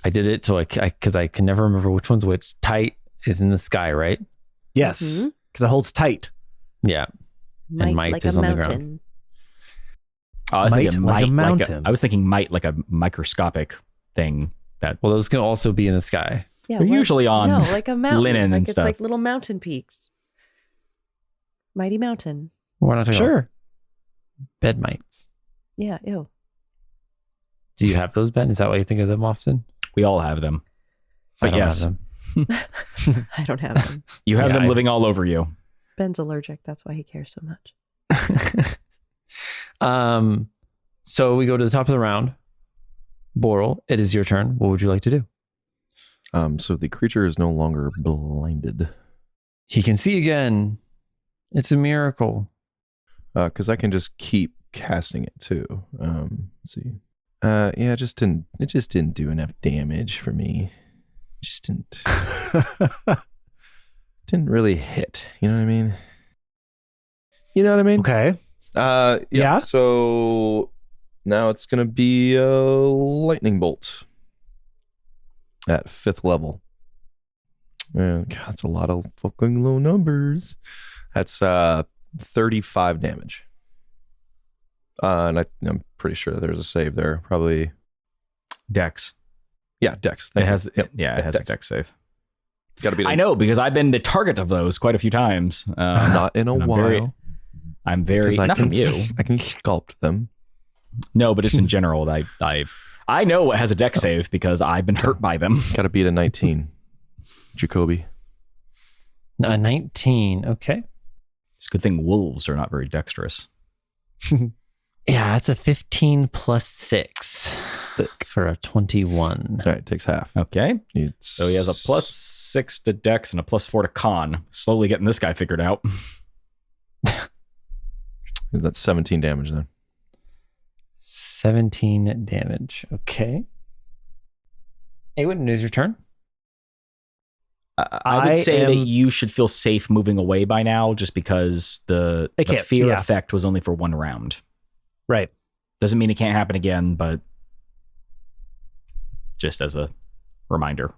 I did it so because I can never remember which one's which. Tight is in the sky, right? Yes, because it holds tight. Yeah. And might like is a on the mountain. ground. I was thinking like a might, mountain. I was thinking might like a microscopic thing that Well, those can also be in the sky. Yeah, they're usually on no, like a mountain. linen like and it's stuff. like little mountain peaks. Mighty mountain. We're not talking about Sure. bed mites. Yeah, ew. Do you have those, Ben? Is that why you think of them often? We all have them. I But don't have yes, them. I don't have them. you have Yeah, them living all over you. Ben's allergic. That's why he cares so much. So we go to the top of the round. Boral, it is your turn. What would you like to do? So the creature is no longer blinded. He can see again. It's a miracle. Because I can just keep casting it too. Let's see. Yeah, it just didn't do enough damage for me. It just didn't really hit. You know what I mean? Okay. Yeah. So now it's gonna be a lightning bolt at 5th level. And God, that's a lot of fucking low numbers. That's 35 damage. And I'm pretty sure there's a save there. Probably. Dex. Yeah, Dex. It has. Yep. It has a Dex save. It's got to be. I know because I've been the target of those quite a few times. Not in a while. I'm very. I Not can, from you. I can sculpt them. No, but just in general, I know it has a Dex save because I've been hurt by them. Got to beat a 19. Jacoby. A 19. Okay. It's a good thing wolves are not very dexterous. Yeah, it's a 15 plus 6 for a 21. All right, takes half. Okay. It's So he has a +6 to Dex and a +4 to Con. Slowly getting this guy figured out. That's 17 damage then. 17 damage. Okay. Awen, it is your turn. I would say that you should feel safe moving away by now, just because the fear effect was only for 1 round. Right. Doesn't mean it can't happen again, but just as a reminder.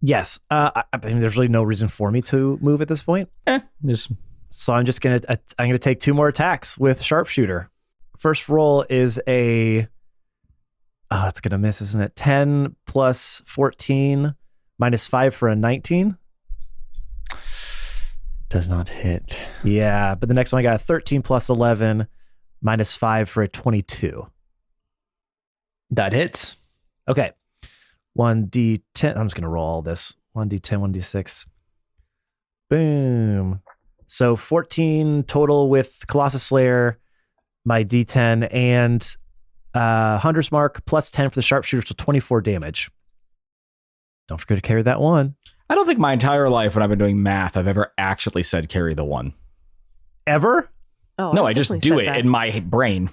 Yes. I mean, there's really no reason for me to move at this point. So I'm just gonna take 2 more attacks with sharpshooter. First roll is it's gonna miss, isn't it? 10 plus 14 minus 5 for a 19. Does not hit. Yeah, but the next one I got a 13 plus 11 minus 5 for a 22. That hits. Okay. 1d10. I'm just gonna roll all this. 1d10, 1d6. Boom. So 14 total with Colossus Slayer, my d10, and Hunter's Mark plus 10 for the sharpshooter, so 24 damage. Don't forget to carry that 1. I don't think my entire life when I've been doing math, I've ever actually said carry the 1. Ever? Oh, No, I've I just definitely do said it that. in my brain.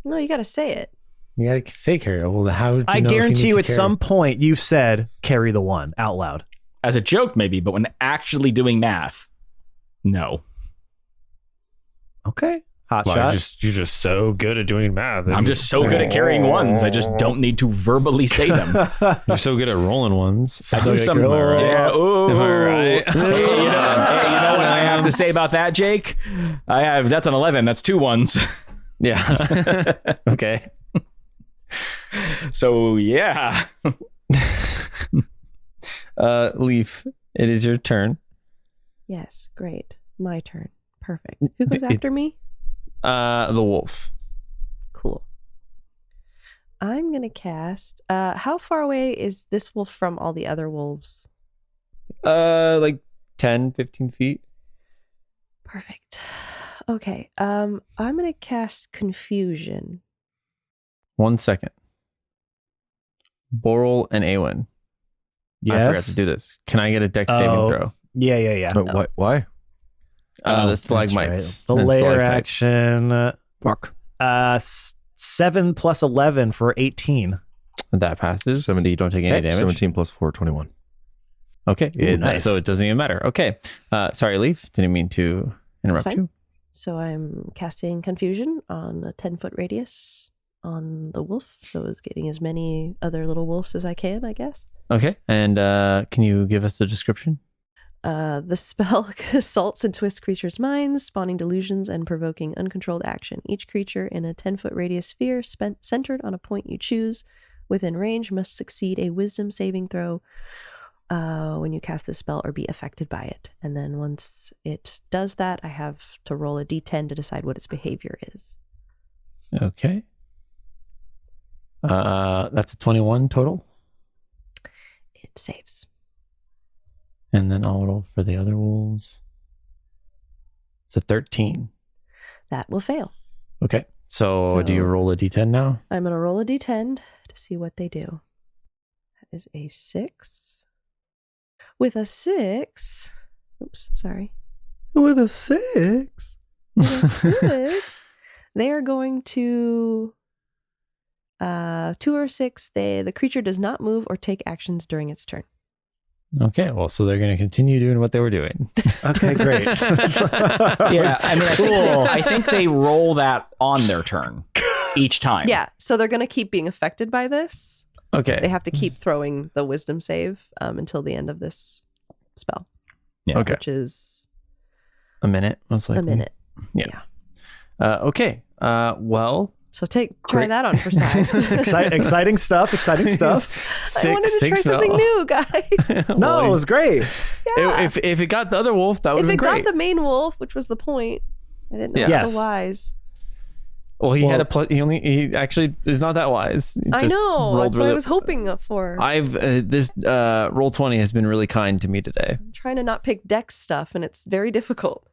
No, you got to say it. You gotta say carry. Well, how? I guarantee you at some point you've said carry the 1 out loud. As a joke, maybe, but when actually doing math, no. Okay. Hot Well, shot. you're just so good at doing math. I'm just so good at carrying 1s. I just don't need to verbally say them. You're so good at rolling ones. I do good some. at rolling. Yeah. Ooh. Am I right? Hey, you know what I have to say about that, Jake? That's an 11. That's 2 1s. Yeah. Okay. So yeah. Leaf, it is your turn. Yes, great. My turn. Perfect. Who goes after me? The wolf. Cool. I'm going to cast... how far away is this wolf from all the other wolves? Like 10, 15 feet. Perfect. Okay. I'm going to cast Confusion. 1 second. Boral and Awen. Yes. I forgot to do this. Can I get a dex saving throw? Yeah. Why? The stalagmites. The and layer stalactites. action. Fuck. 7 plus 11 for 18. That passes. 70. You don't take any Okay. damage. 17 plus 4, 21. Okay. Ooh, nice. So it doesn't even matter. Okay. Sorry, Leaf. Didn't mean to interrupt fine. you. So I'm casting Confusion on a 10-foot radius on the wolf. So it's getting as many other little wolves as I can, I guess. Okay. And can you give us the description? The spell assaults and twists creatures' minds, spawning delusions and provoking uncontrolled action. Each creature in a 10-foot radius sphere centered on a point you choose within range must succeed a wisdom saving throw when you cast this spell or be affected by it. And then once it does that, I have to roll a d10 to decide what its behavior is. Okay. That's a 21 total. It saves. And then I'll roll for the other wolves. It's a 13. That will fail. Okay. So do you roll a d10 now? I'm going to roll a d10 to see what they do. That is a 6, With a 6. Oops, sorry. With a 6. With a 6. They are going to 2 or 6. The creature does not move or take actions during its turn. Okay, well, so they're going to continue doing what they were doing. Okay, great. Yeah, I mean, I think they roll that on their turn each time. Yeah, so they're going to keep being affected by this. Okay. They have to keep throwing the wisdom save until the end of this spell. Yeah. Okay. Which is A minute, most likely. a minute. Yeah. Okay. Well, So try Great. that on for size. Exciting stuff. Exciting stuff. I wanted to try something new, guys. No, it was great. Yeah. If it got the other wolf, that would If have it been great. got the main wolf, which was the point, I didn't know it Yes. was so wise. Well, he had a plus. He actually is not that wise. He I just know. rolled That's what I really- was hoping for. I've this roll 20 has been really kind to me today. I'm trying to not pick dex stuff, and it's very difficult.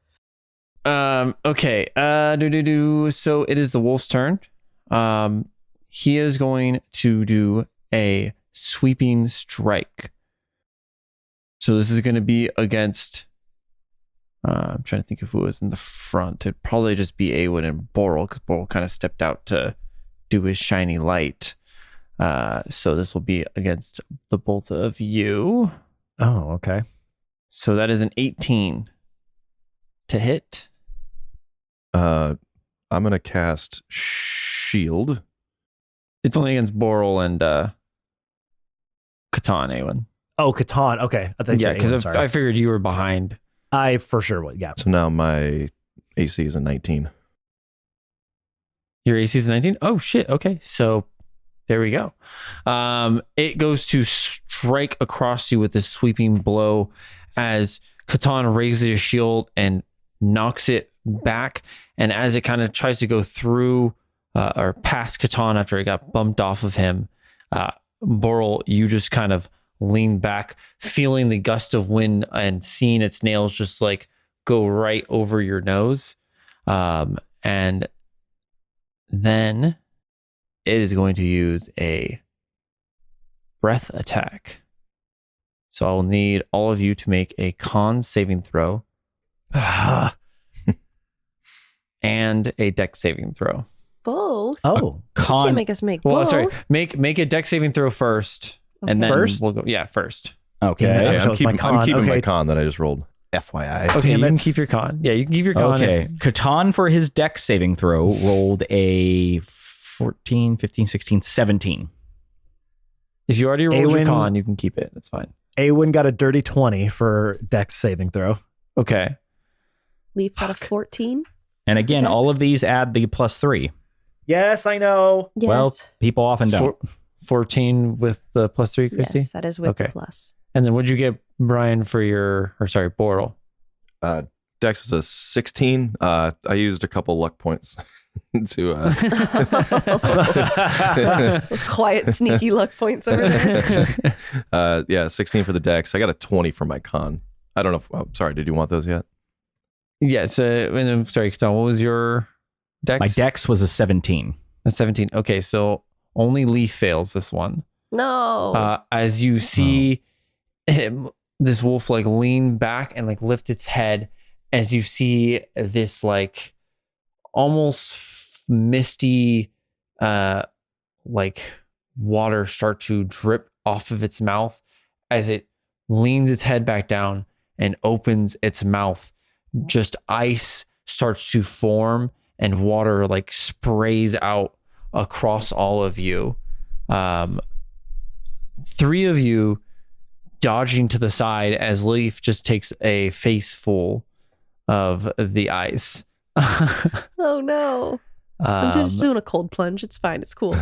Okay. So it is the wolf's turn. He is going to do a sweeping strike. So this is going to be against. I'm trying to think if it was in the front. It'd probably just be Awen and Boral, because Boral kind of stepped out to do his shiny light. So this will be against the both of you. Oh, okay. So that is an 18 to hit. I'm gonna cast Shield. It's only against Boral and KATON, Awen. Oh, KATON. Okay. I think Yeah, so. because Sorry. I figured you were behind. I for sure would. Yeah. So now my AC is a 19. Your AC is 19? Oh, shit. Okay. So there we go. It goes to strike across you with this sweeping blow as KATON raises his shield and knocks it back. And as it kind of tries to go through or past KATON after it got bumped off of him, Boral, you just kind of lean back, feeling the gust of wind and seeing its nails just like go right over your nose. And then it is going to use a breath attack. So I'll need all of you to make a con saving throw and a dex saving throw. Both? Oh, You can't make us make Well, both. sorry, make a dex saving throw first, and then First? we'll go. Yeah, first. Okay. Damn it. Yeah, that I'm was my keeping, con. I'm keeping my Okay. con that I just rolled. FYI. Okay, Damn you can it. keep your con. Yeah, you can keep your con. Okay. KATON for his dex saving throw rolled a 14, 15, 16, 17. If you already rolled your Awen- con, you can keep it. That's fine. Awen got a dirty 20 for Dex saving throw. Okay. Leaf got a 14. And again, all of Dex? these add the +3. Yes, I know. Yes. Well, people often don't. 14 with the +3, Christy. Yes, that is with the Okay. plus. And then what'd you get, Brian, for your, or sorry, Boral? Dex was a 16. I used a couple luck points to Quiet, sneaky luck points over there. yeah, 16 for the Dex. I got a 20 for my con. I don't know if, oh, sorry, did you want those yet? Yes. And then, sorry, Katon, what was your dex? My dex was a 17. A 17. Okay, so only Leaf fails this one. No. As you see him, this wolf like lean back and like lift its head as you see this like almost misty like water start to drip off of its mouth as it leans its head back down and opens its mouth. Just ice starts to form and water like sprays out across all of you. Three of you dodging to the side as Leaf just takes a face full of the ice. Oh no. I'm just doing a cold plunge. It's fine. It's cool.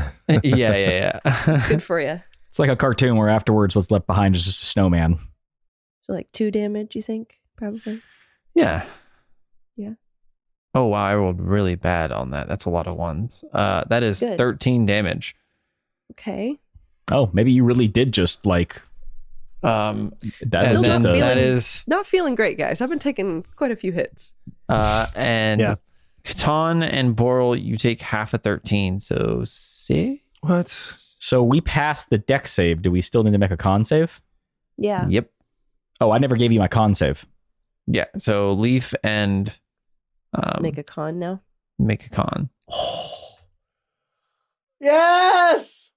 Yeah. It's good for you. It's like a cartoon where afterwards what's left behind is just a snowman. So like 2 damage, you think? Probably. Yeah. Yeah. Oh wow, I rolled really bad on that. That's a lot of ones. That is Good. 13 damage. Okay. Oh, maybe you really did just like That that. Still Is just not a, feeling- that is Not feeling great, guys. I've been taking quite a few hits. and Yeah. Katon and Boral, you take half of 13, so 6. What? so we passed the dex save. Do we still need to make a con save? Yeah. Yep. Oh, I never gave you my con save. Yeah. So Leaf and Make a con now. make a con. Yes.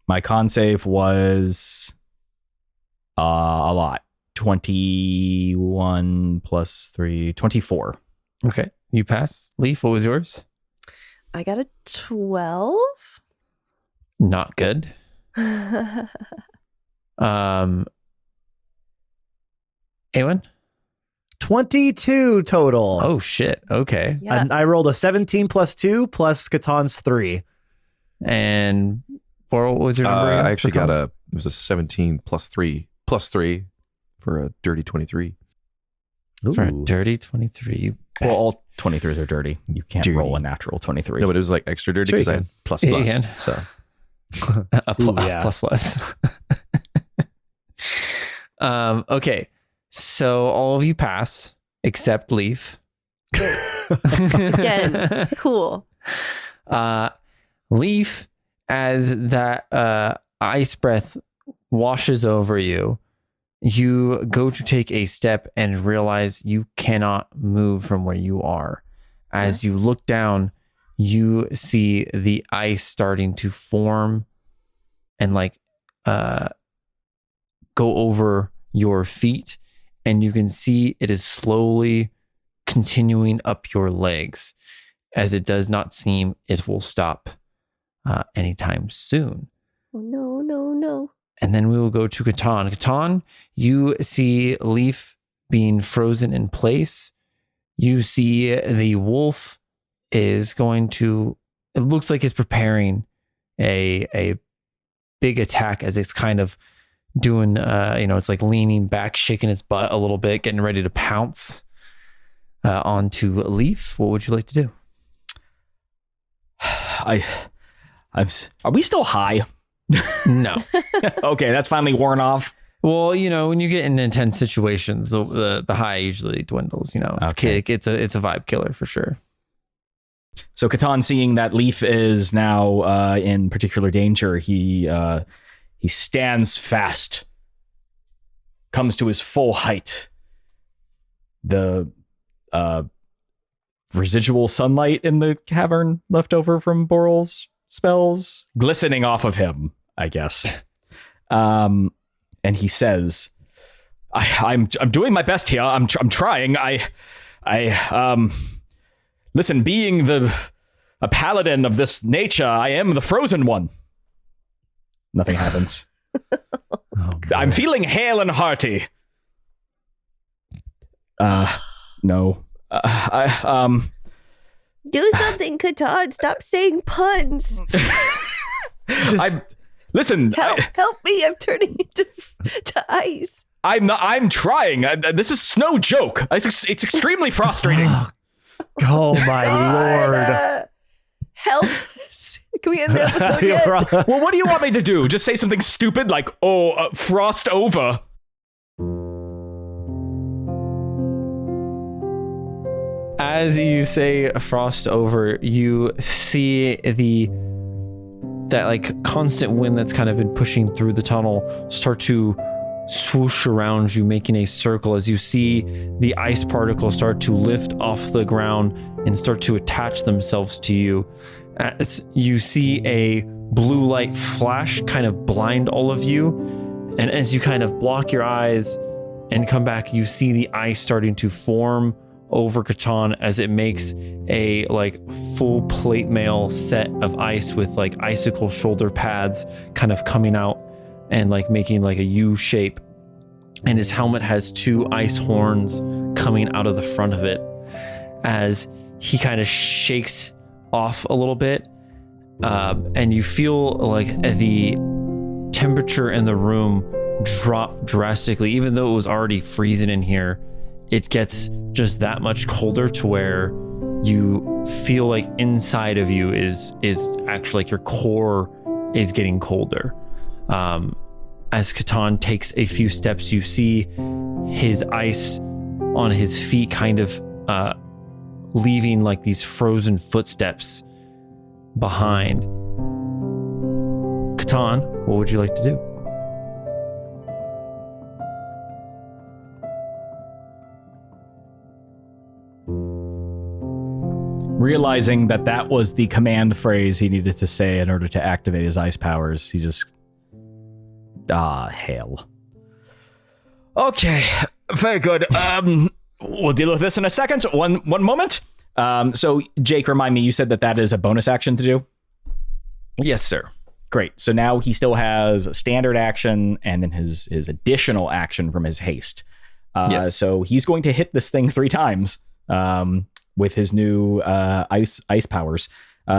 My con save was a lot. 21 plus 3, 24. Okay. You pass. Leaf, what was yours? I got a 12. Not good. Awen? 22 total. Oh shit. Okay. Yeah. And I rolled a 17 plus 2 plus Katon's 3. And for what was your number? I actually got it was a 17 plus 3 for a dirty 23. for a Ooh. dirty 23. You Well, bastard. all 23s are dirty. You can't Dirty. roll a natural 23. No, but it was like extra dirty Sure you because I can. had plus Yeah, you plus. can. So Ooh, yeah. plus. Okay. So all of you pass except Leaf. Again. Cool. Leaf, as that ice breath washes over you, you go to take a step and realize you cannot move from where you are. As you look down, you see the ice starting to form and go over your feet, and you can see it is slowly continuing up your legs, as it does not seem it will stop anytime soon. Oh, no, no, no. And then we will go to KATON. KATON, you see Leaf being frozen in place. You see the wolf is going to, it looks like it's preparing a big attack, as it's kind of doing, it's like leaning back, shaking its butt a little bit, getting ready to pounce onto Leaf. What would you like to do? are we still high? No. Okay, that's finally worn off. Well, when you get in intense situations, the high usually dwindles. It's Okay. it's a vibe killer for sure. So Catan, seeing that Leaf is now in particular danger, he stands fast, comes to his full height. The residual sunlight in the cavern left over from Boral's spells glistening off of him, I guess. And he says, I'm doing my best here. I'm trying. Listen, being a paladin of this nature, I am the frozen one. Nothing happens. I'm feeling hale and hearty. No. Do something, Catan. Stop saying puns. Listen. Help me. I'm turning into ice. I'm trying. This is no joke. It's extremely frustrating. Oh my lord. Help us. Can we end the episode You're yet? wrong. Well, what do you want me to do? Just say something stupid like, frost over. As you say frost over, you see that constant wind that's kind of been pushing through the tunnel start to swoosh around you, making a circle, as you see the ice particles start to lift off the ground and start to attach themselves to you. As you see a blue light flash kind of blind all of you, and as you kind of block your eyes and come back, you see the ice starting to form over Catan as it makes a full plate mail set of ice with icicle shoulder pads kind of coming out and making a U shape, and his helmet has two ice horns coming out of the front of it. As he kind of shakes off a little bit, and you feel the temperature in the room drop drastically. Even though it was already freezing in here, it gets just that much colder to where you feel inside of you is actually your core is getting colder. As Catan takes a few steps, you see his ice on his feet kind of leaving these frozen footsteps behind. Catan, what would you like to do? Realizing that was the command phrase he needed to say in order to activate his ice powers, he just... hell. Okay, very good. We'll deal with this in a second. One moment. So, Jake, remind me, you said that is a bonus action to do? Yes, sir. Great. So now he still has a standard action and then his additional action from his haste. Yes. So he's going to hit this thing 3 times with his new ice powers.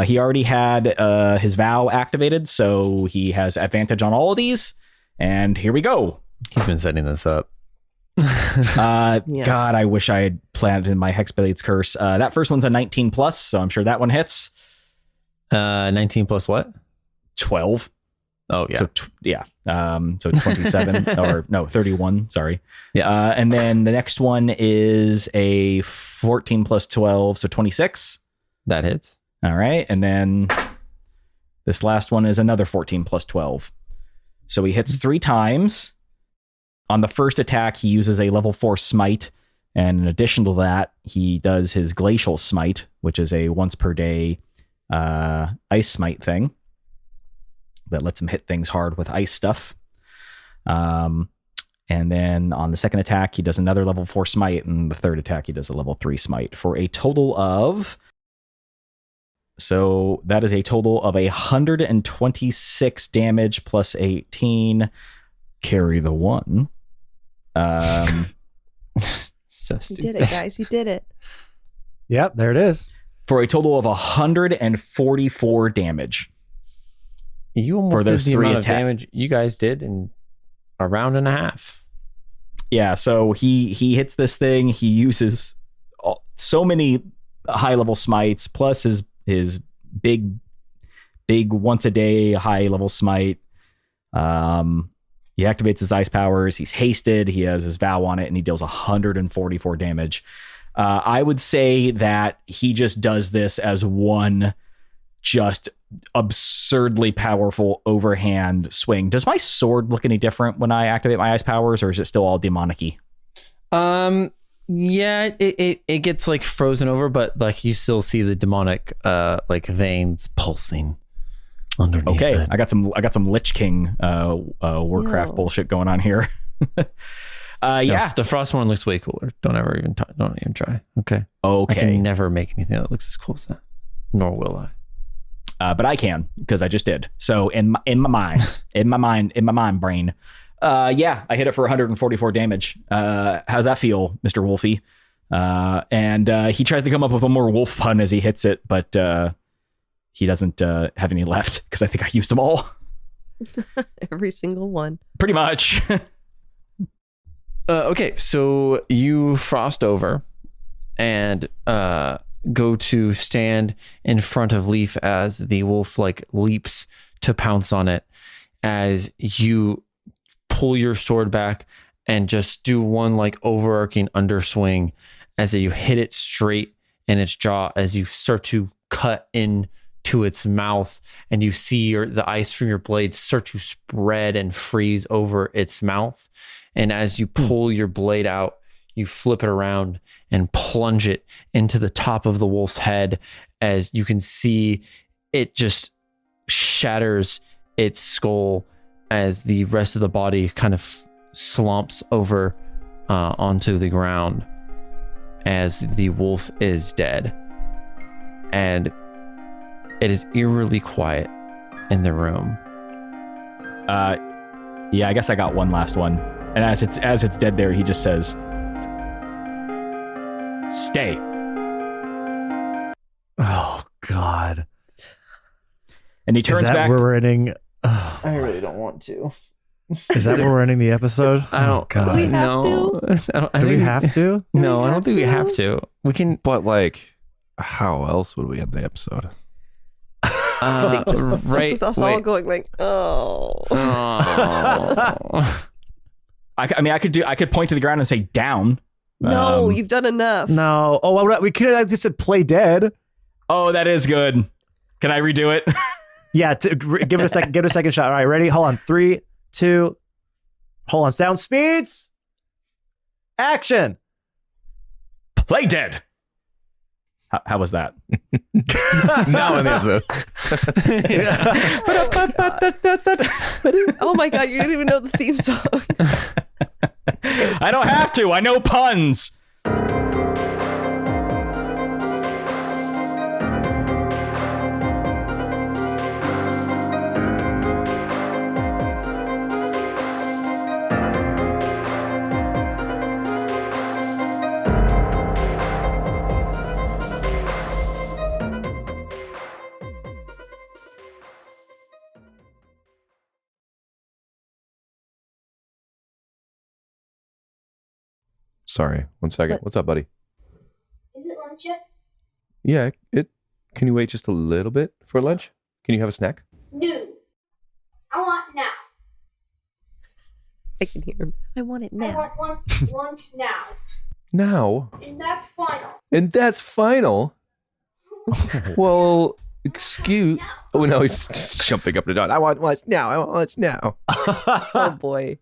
He already had his vow activated, so he has advantage on all of these. And here we go. He's been setting this up. Yeah. God, I wish I had planted in my Hexblade's curse. That first one's a 19 plus, so I'm sure that one hits. 19 plus what? 12. Oh, yeah. So 27 or no, 31. Sorry. Yeah. And then the next one is a 14 plus 12, so 26. That hits. All right. And then this last one is another 14 plus 12. So he hits 3 times. On the first attack, he uses a level 4 smite. And in addition to that, he does his glacial smite, which is a once per day ice smite thing that lets him hit things hard with ice stuff. And then on the second attack, he does another level 4 smite. And the third attack, he does a level 3 smite for a total of... So that is a total of 126 damage plus 18. Carry the 1. So You stupid. did it, guys. You did it. Yep, there it is. For a total of 144 damage. You almost For did those the 3 amount of attack- damage you guys did in a round and a half. Yeah, so he hits this thing. He uses so many high level smites plus his big once a day high level smite. He activates his ice powers. He's hasted. He has his vow on it, and he deals 144 damage. I would say that he just does this as one just absurdly powerful overhand swing. Does my sword look any different when I activate my ice powers, or is it still all demonic-y? Yeah, it gets like frozen over, but like you still see the demonic like veins pulsing underneath. Okay, it. I got some Lich King Warcraft Yo. bullshit going on here. Yeah. The frost one looks way cooler. Don't even try. Okay. I Okay. can never make anything that looks as cool as that. Nor will I. But I can, because I just did. So in my mind, brain. Yeah, I hit it for 144 damage. How's that feel, Mr. Wolfie? And he tries to come up with a more wolf pun as he hits it, but he doesn't have any left because I think I used them all. Every single one. Pretty much. Okay, so you frost over and go to stand in front of Leaf as the wolf like leaps to pounce on it, as you pull your sword back and just do one like overarching underswing as you hit it straight in its jaw as you start to cut into its mouth, and you see the ice from your blade start to spread and freeze over its mouth. And as you pull your blade out, you flip it around and plunge it into the top of the wolf's head, as you can see it just shatters its skull as the rest of the body kind of slumps over onto the ground as the wolf is dead. And it is eerily quiet in the room. Yeah, I guess I got one last one. And as it's dead there, he just says, "Stay." Oh God! And he Is turns that back. where we're ending? I really don't want to. Is that where we're ending the episode? I don't. Oh, God. We have no. I Do we think- have to? No, I don't have think we to? have to. We can. But like, how else would we end the episode? Just Right. with us all going like, oh. Oh. I mean, I could point to the ground and say down. No, you've done enough. No. Oh, well, we could have just said play dead. Oh, that is good. Can I redo it? Yeah, give it a second. Give it a second shot. All right, ready? Hold on. 3, 2. Hold on. Sound speeds. Action. Play dead. How was that? Now in the episode. Oh my god, you didn't even know the theme song. I don't have to. I know puns. Sorry, 1 second. What? What's up, buddy? Is it lunch yet? Yeah, can you wait just a little bit for lunch? Can you have a snack? No. I want now. I can hear him. I want it I now. want lunch now. Now? And that's final. And that's final? Well, excuse... Oh, no, he's just jumping up and down. I want lunch now. I want lunch now. Oh boy.